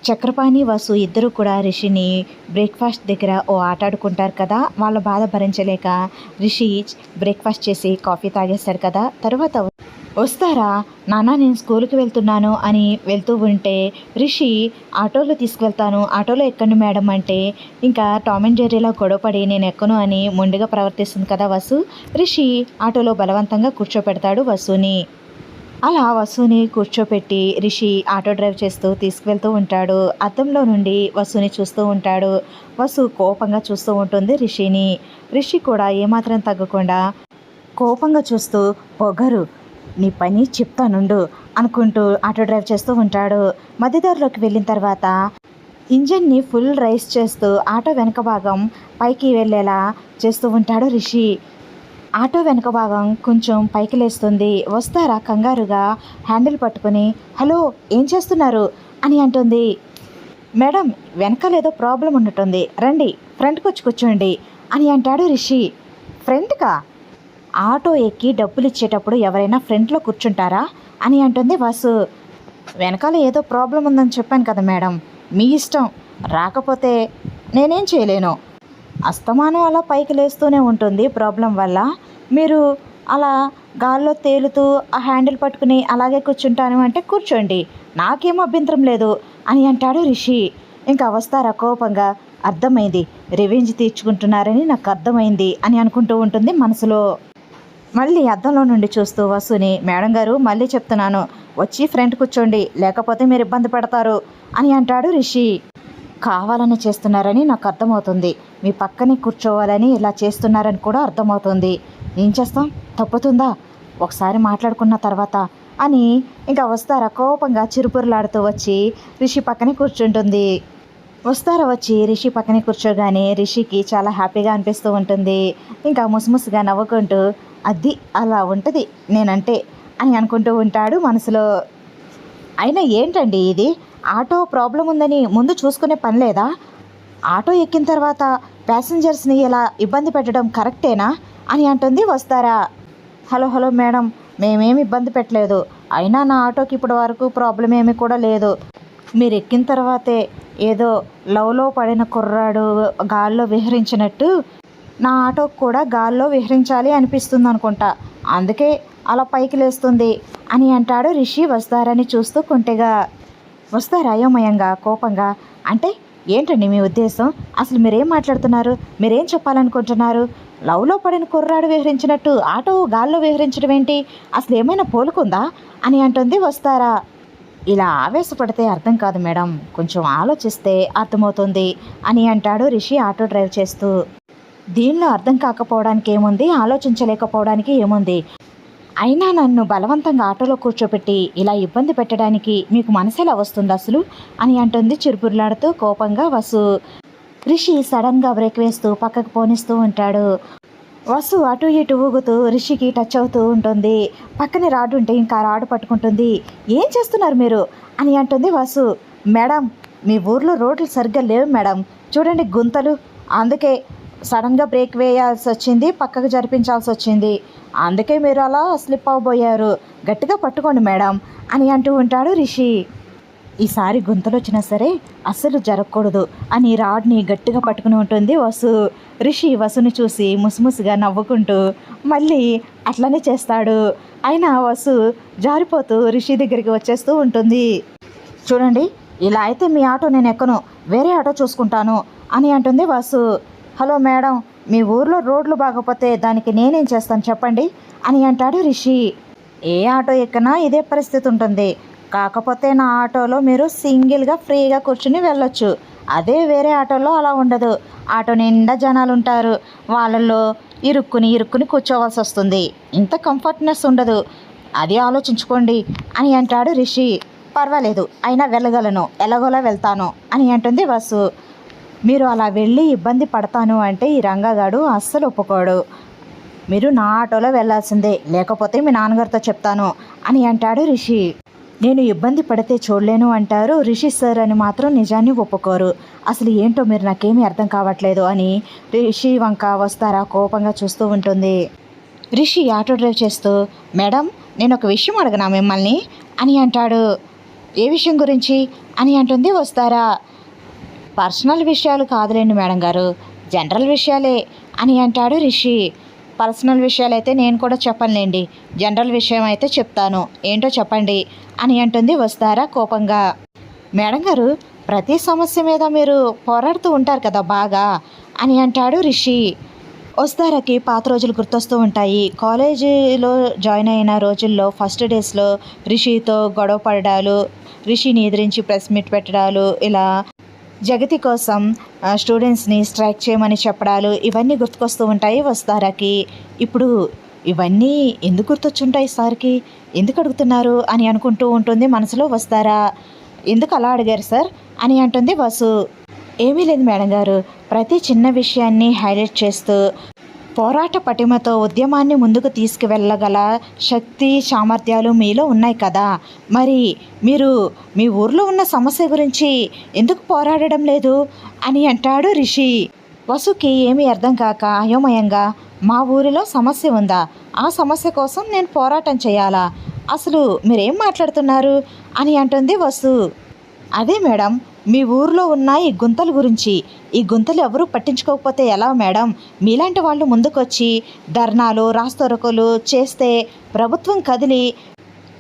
చక్రపాణి వసు ఇద్దరు కూడా రిషిని బ్రేక్ఫాస్ట్ దగ్గర ఓ ఆట ఆడుకుంటారు కదా. వాళ్ళ బాధ భరించలేక రిషి బ్రేక్ఫాస్ట్ చేసి కాఫీ తాగేస్తాడు కదా. తర్వాత వస్తారా నాన్న నేను స్కూల్కి వెళ్తున్నాను అని వెళ్తూ ఉంటే రిషి ఆటోలో తీసుకువెళ్తాను, ఆటోలో ఎక్కండి మేడం అంటే ఇంకా టామ్ అండ్ జెర్రీలా గొడవపడి నేను ఎక్కను అని మొండిగా ప్రవర్తిస్తుంది కదా వసు. రిషి ఆటోలో బలవంతంగా కూర్చోపెడతాడు వసుని. అలా వసుని కూర్చోపెట్టి రిషి ఆటో డ్రైవ్ చేస్తూ తీసుకువెళ్తూ ఉంటాడు. అద్దంలో నుండి వసుని చూస్తూ ఉంటాడు. వసు కోపంగా చూస్తూ ఉంటుంది రిషిని. రిషి కూడా ఏమాత్రం తగ్గకుండా కోపంగా చూస్తూ పొగరు నీ పని చెప్తానుండు అనుకుంటూ ఆటో డ్రైవ్ చేస్తూ ఉంటాడు. మధ్యదారిలోకి వెళ్ళిన తర్వాత ఇంజన్ని ఫుల్ రైస్ చేస్తూ ఆటో వెనక భాగం పైకి వెళ్ళేలా చేస్తూ ఉంటాడు రిషి. ఆటో వెనక భాగం కొంచెం పైకి లేస్తుంది. వస్తారా కంగారుగా హ్యాండిల్ పట్టుకుని హలో ఏం చేస్తున్నారు అని అంటుంది. మేడం వెనకాలేదో ప్రాబ్లం ఉన్నట్టుంది, రండి ఫ్రంట్కి వచ్చి కూర్చోండి అని అంటాడు రిషి. ఫ్రంట్కా? ఆటో ఎక్కి డబ్బులు ఇచ్చేటప్పుడు ఎవరైనా ఫ్రంట్లో కూర్చుంటారా అని అంటుంది వసు. వెనకాల ఏదో ప్రాబ్లం ఉందని చెప్పాను కదా మేడం, మీ ఇష్టం, రాకపోతే నేనేం చేయలేను. అస్తమానం అలా పైకి లేస్తూనే ఉంటుంది ప్రాబ్లం వల్ల, మీరు అలా గాల్లో తేలుతూ ఆ హ్యాండిల్ పట్టుకుని అలాగే కూర్చుంటాను అంటే కూర్చోండి, నాకేం అభ్యంతరం లేదు అని అంటాడు రిషి. ఇంకా వస్తారా కోపంగా అర్థమైంది, రివెంజ్ తీర్చుకుంటున్నారని నాకు అర్థమైంది అని అనుకుంటూ ఉంటుంది మనసులో. మళ్ళీ అద్దంలో నుండి చూస్తూ వసుని మేడం గారు మళ్ళీ చెప్తున్నాను వచ్చి ఫ్రంట్ కూర్చోండి లేకపోతే మీరు ఇబ్బంది పడతారు అని అంటాడు రిషి. కావాలని చేస్తున్నారని నాకు అర్థమవుతుంది, మీ పక్కనే కూర్చోవాలని ఇలా చేస్తున్నారని కూడా అర్థమవుతుంది, ఏం చేస్తాం తప్పుతుందా, ఒకసారి మాట్లాడుకున్న తర్వాత అని ఇంకా వస్తారా కోపంగా చిరుపురులాడుతూ వచ్చి రిషి పక్కనే కూర్చుంటుంది. వస్తారా వచ్చి రిషి పక్కనే కూర్చోగానే రిషికి చాలా హ్యాపీగా అనిపిస్తూ ఉంటుంది. ఇంకా ముసిముసిగా నవ్వుకుంటూ అది అలా ఉంటుంది నేనంటే అని అనుకుంటూ ఉంటాడు మనసులో. అయినా ఏంటండి ఇది, ఆటో ప్రాబ్లం ఉందని ముందు చూసుకునే పని లేదా? ఆటో ఎక్కిన తర్వాత ప్యాసింజర్స్ని ఇలా ఇబ్బంది పెట్టడం కరెక్టేనా అని అంటుంది వస్తారా. హలో హలో మేడం, మేమేమి ఇబ్బంది పెట్టలేదు, అయినా నా ఆటోకి ఇప్పటి వరకు ప్రాబ్లం ఏమీ కూడా లేదు, మీరు ఎక్కిన తర్వాతే ఏదో లవ్లో పడిన కుర్రాడు గాల్లో విహరించినట్టు నా ఆటోకి కూడా గాల్లో విహరించాలి అనిపిస్తుంది అనుకుంటా, అందుకే అలా పైకి లేస్తుంది అని అంటాడు రిషి వస్తారని చూస్తూ కుంటెగా. వస్తారా అయోమయంగా కోపంగా అంటే ఏంటండి మీ ఉద్దేశం, అసలు మీరేం మాట్లాడుతున్నారు, మీరేం చెప్పాలనుకుంటున్నారు, లవ్లో పడిన కుర్రాడు విహరించినట్టు ఆటో గాల్లో విహరించడం ఏంటి, అసలు ఏమైనా పోలుకుందా అని అంటుంది వస్తారా. ఇలా ఆవేశపడితే అర్థం కాదు మేడం, కొంచెం ఆలోచిస్తే అర్థమవుతుంది అని అంటాడు రిషి ఆటో డ్రైవ్ చేస్తూ. దీనిలో అర్థం కాకపోవడానికి ఏముంది, ఆలోచించలేకపోవడానికి ఏముంది, అయినా నన్ను బలవంతంగా ఆటోలో కూర్చోపెట్టి ఇలా ఇబ్బంది పెట్టడానికి మీకు మనసులా వస్తుంది అసలు అని అంటుంది చిరుపురులాడుతూ కోపంగా వసు. రిషి సడన్గా బ్రేక్ వేస్తూ పక్కకు పోనిస్తూ ఉంటాడు. వసు అటు ఇటు ఊగుతూ రిషికి టచ్ అవుతూ ఉంటుంది. పక్కనే రాడు ఉంటే ఇంకా రాడు పట్టుకుంటుంది. ఏం చేస్తున్నారు మీరు అని అంటుంది వసు. మేడం మీ ఊర్లో రోడ్లు సరిగ్గా లేవు మేడం, చూడండి గుంతలు, అందుకే సడన్గా బ్రేక్ వేయాల్సి వచ్చింది, పక్కకు జరిపించాల్సి వచ్చింది, అందుకే మీరు అలా స్లిప్ అవబోయారు, గట్టిగా పట్టుకోండి మేడం అని అంటూ ఉంటాడు రిషి. ఈసారి గుంతలు వచ్చినా సరే అస్సలు జరగకూడదు అని రాడ్ని గట్టిగా పట్టుకుని ఉంటుంది వసు. రిషి వసుని చూసి ముసిముసిగా నవ్వుకుంటూ మళ్ళీ అట్లనే చేస్తాడు. అయినా వసు జారిపోతూ రిషి దగ్గరికి వచ్చేస్తూ ఉంటుంది. చూడండి ఇలా అయితే మీ ఆటో నేను ఎక్కను, వేరే ఆటో చూసుకుంటాను అని అంటుంది వసు. హలో మేడం, మీ ఊర్లో రోడ్లు బాగపోతే దానికి నేనేం చేస్తాను చెప్పండి అని అంటాడు రిషి. ఏ ఆటో ఎక్కనా ఇదే పరిస్థితి ఉంటుంది, కాకపోతే నా ఆటోలో మీరు సింగిల్గా ఫ్రీగా కూర్చుని వెళ్ళొచ్చు, అదే వేరే ఆటోలో అలా ఉండదు, ఆటో నిండా జనాలు ఉంటారు, వాళ్ళల్లో ఇరుక్కుని కూర్చోవాల్సి వస్తుంది, ఇంత కంఫర్ట్నెస్ ఉండదు, అది ఆలోచించుకోండి అని అంటాడు రిషి. పర్వాలేదు అయినా వెళ్ళగలను, ఎలాగోలా వెళ్తాను అని అంటుంది వసు. మీరు అలా వెళ్ళి ఇబ్బంది పడతాను అంటే ఈ రంగగాడు అస్సలు ఒప్పుకోడు, మీరు నా ఆటోలో వెళ్ళాల్సిందే, లేకపోతే మీ నాన్నగారితో చెప్తాను అని అంటాడు రిషి. నేను ఇబ్బంది పడితే చూడలేను అంటారు రిషి సార్ అని మాత్రం నిజాన్ని ఒప్పుకోరు, అసలు ఏంటో మీరు నాకేమీ అర్థం కావట్లేదు అని రిషి వంక వస్తారా కోపంగా చూస్తూ ఉంటుంది. రిషి ఆటో డ్రైవ్ చేస్తూ మేడం నేను ఒక విషయం అడగనా మిమ్మల్ని అని అంటాడు. ఏ విషయం గురించి అని అంటుంది వస్తారా. పర్సనల్ విషయాలు కాదులేండి మేడం గారు, జనరల్ విషయాలే అని అంటాడు రిషి. పర్సనల్ విషయాలైతే నేను కూడా చెప్పనులేండి, జనరల్ విషయం అయితే చెప్తాను, ఏంటో చెప్పండి అని అంటుంది వస్తారా కోపంగా. మేడం గారు, ప్రతి సమస్య మీద మీరు పోరాడుతూ ఉంటారు కదా బాగా అని అంటాడు రిషి. వస్తారకి పాత రోజులు గుర్తొస్తూ ఉంటాయి. కాలేజీలో జాయిన్ అయిన రోజుల్లో ఫస్ట్ డేస్లో రిషితో గొడవ పడడాలు, రిషిని ఎదిరించి ప్రెస్ మీట్ పెట్టడాలు, ఇలా జగతి కోసం స్టూడెంట్స్ని స్ట్రైక్ చేయమని చెప్పడాలు, ఇవన్నీ గుర్తుకొస్తూ ఉంటాయి వస్తారాకి. ఇప్పుడు ఇవన్నీ ఎందుకు గుర్తొచ్చుంటాయి సార్కి, ఎందుకు అడుగుతున్నారు అని అనుకుంటూ ఉంటుంది మనసులో వస్తారా. ఎందుకు అలా అడిగారు సార్ అని అంటుంది వసు. ఏమీ లేదు మేడం గారు, ప్రతి చిన్న విషయాన్ని హైలైట్ చేస్తూ పోరాట పటిమతో ఉద్యమాన్ని ముందుకు తీసుకువెళ్ళగల శక్తి సామర్థ్యాలు మీలో ఉన్నాయి కదా, మరి మీరు మీ ఊర్లో ఉన్న సమస్య గురించి ఎందుకు పోరాడడం లేదు అని అంటాడు రిషి. వసుకి ఏమీ అర్థం కాక అయోమయంగా, మా ఊరిలో సమస్య ఉందా, ఆ సమస్య కోసం నేను పోరాటం చేయాలా, అసలు మీరేం మాట్లాడుతున్నారు అని అంటుంది వసు. అదే మేడం, మీ ఊర్లో ఉన్న ఈ గుంతల గురించి, ఈ గుంతలు ఎవరూ పట్టించుకోకపోతే ఎలా మేడం, మీలాంటి వాళ్ళు ముందుకొచ్చి ధర్నాలు రాస్తారోకోలు చేస్తే ప్రభుత్వం కదిలి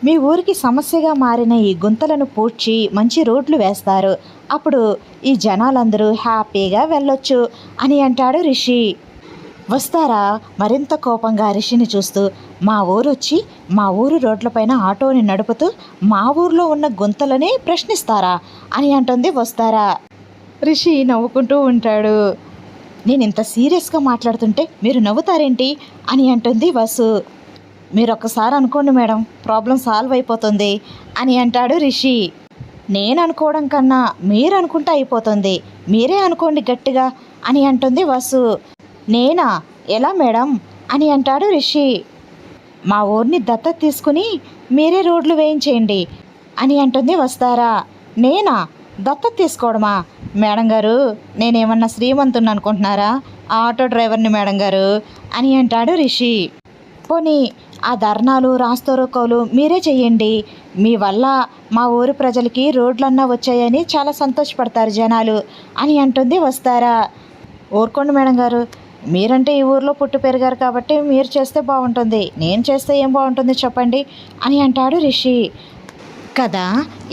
మీ ఊరికి సమస్యగా మారిన ఈ గుంతలను పూడ్చి మంచి రోడ్లు వేస్తారు, అప్పుడు ఈ జనాలందరూ హ్యాపీగా వెళ్ళొచ్చు అని అంటాడు రిషి. వస్తారా మరింత కోపంగా రిషిని చూస్తూ, మా ఊరు వచ్చి మా ఊరు రోడ్లపైన ఆటోని నడుపుతూ మా ఊర్లో ఉన్న గుంతలనే ప్రశ్నిస్తారా అని అంటుంది వస్తారా. రిషి నవ్వుకుంటూ ఉంటాడు. నేను ఇంత సీరియస్గా మాట్లాడుతుంటే మీరు నవ్వుతారేంటి అని అంటుంది వసు. మీరు ఒక్కసారి అనుకోండి మేడం, ప్రాబ్లం సాల్వ్ అయిపోతుంది అని అంటాడు రిషి. నేను అనుకోవడం కన్నా మీరు అనుకుంటే అయిపోతుంది, మీరే అనుకోండి గట్టిగా అని అంటుంది వసు. నేనా, ఎలా మేడం అని అంటాడు రిషి. మా ఊరిని దత్తత తీసుకుని మీరే రోడ్లు వేయించేయండి అని అంటుంది వస్తారా. నేనా, దత్తత తీసుకోవడమా మేడం గారు, నేనేమన్నా శ్రీమంతుని అనుకుంటున్నారా, ఆటో డ్రైవర్ని మేడం గారు అని అంటాడు రిషి. పోనీ ఆ ధర్నాలు రాస్తారోకోలు మీరే చెయ్యండి, మీ వల్ల మా ఊరి ప్రజలకి రోడ్లన్నా వచ్చాయని చాలా సంతోషపడతారు జనాలు అని అంటుంది వస్తారా. ఊరుకోండి మేడం గారు, మీరంటే ఈ ఊర్లో పుట్టి పెరిగారు కాబట్టి మీరు చేస్తే బాగుంటుంది, నేను చేస్తే ఏం బాగుంటుంది చెప్పండి అని అంటాడు రిషి. కదా,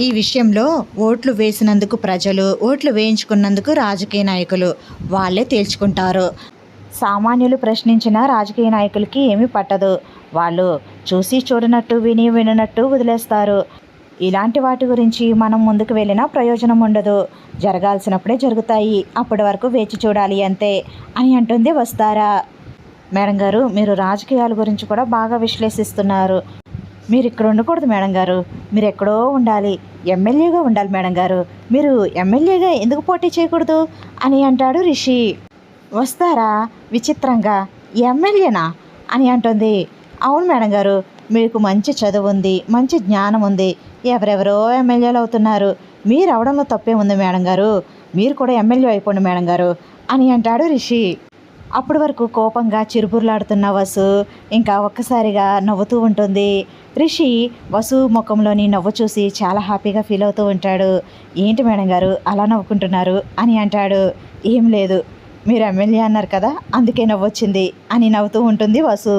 ఈ విషయంలో ఓట్లు వేసినందుకు ప్రజలు, ఓట్లు వేయించుకున్నందుకు రాజకీయ నాయకులు, వాళ్ళే తేల్చుకుంటారు. సామాన్యులు ప్రశ్నించిన రాజకీయ నాయకులకి ఏమీ పట్టదు, వాళ్ళు చూసి చూడనట్టు విని విననట్టు వదిలేస్తారు. ఇలాంటి వాటి గురించి మనం ముందుకు వెళ్ళినా ప్రయోజనం ఉండదు, జరగాల్సినప్పుడే జరుగుతాయి, అప్పటి వరకు వేచి చూడాలి అంతే అని అంటుంది వస్తారా. మేడం గారు, మీరు రాజకీయాల గురించి కూడా బాగా విశ్లేషిస్తున్నారు, మీరు ఇక్కడ ఉండకూడదు మేడం గారు, మీరు ఎక్కడో ఉండాలి, ఎమ్మెల్యేగా ఉండాలి మేడం గారు, మీరు ఎమ్మెల్యేగా ఎందుకు పోటీ చేయకూడదు అని అంటాడు రిషి. వస్తారా విచిత్రంగా, ఎమ్మెల్యేనా అని అంటుంది. అవును మేడం గారు, మీకు మంచి చదువు ఉంది, మంచి జ్ఞానం ఉంది, ఎవరెవరో ఎమ్మెల్యేలు అవుతున్నారు, మీరు అవడంలో తప్పే ఉంది మేడం గారు, మీరు కూడా ఎమ్మెల్యే అయిపోండి మేడం గారు అని అంటాడు రిషి. అప్పటి వరకు కోపంగా చిరుబుర్లాడుతున్న వసు ఇంకా ఒక్కసారిగా నవ్వుతూ ఉంటుంది. రిషి వసు ముఖంలోని నవ్వు చూసి చాలా హ్యాపీగా ఫీల్ అవుతూ ఉంటాడు. ఏంటి మేడం గారు అలా నవ్వుకుంటున్నారు అని అంటాడు. ఏం లేదు, మీరు ఎమ్మెల్యే అన్నారు కదా, అందుకే నవ్వొచ్చింది అని నవ్వుతూ ఉంటుంది వసు.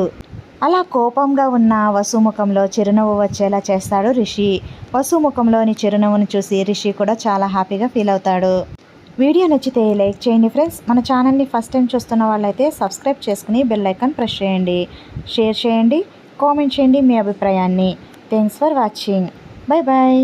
అలా కోపంగా ఉన్న వసు ముఖంలో చిరునవ్వు వచ్చేలా చేస్తాడు రిషి. వసు ముఖంలోని చిరునవ్వును చూసి రిషి కూడా చాలా హ్యాపీగా ఫీల్ అవుతాడు. వీడియో నచ్చితే లైక్ చేయండి ఫ్రెండ్స్. మన ఛానల్ని ఫస్ట్ టైం చూస్తున్న వాళ్ళైతే సబ్స్క్రైబ్ చేసుకుని బెల్ ఐకాన్ ప్రెస్ చేయండి, షేర్ చేయండి, కామెంట్ చేయండి మీ అభిప్రాయాన్ని. Thanks for watching. Bye bye.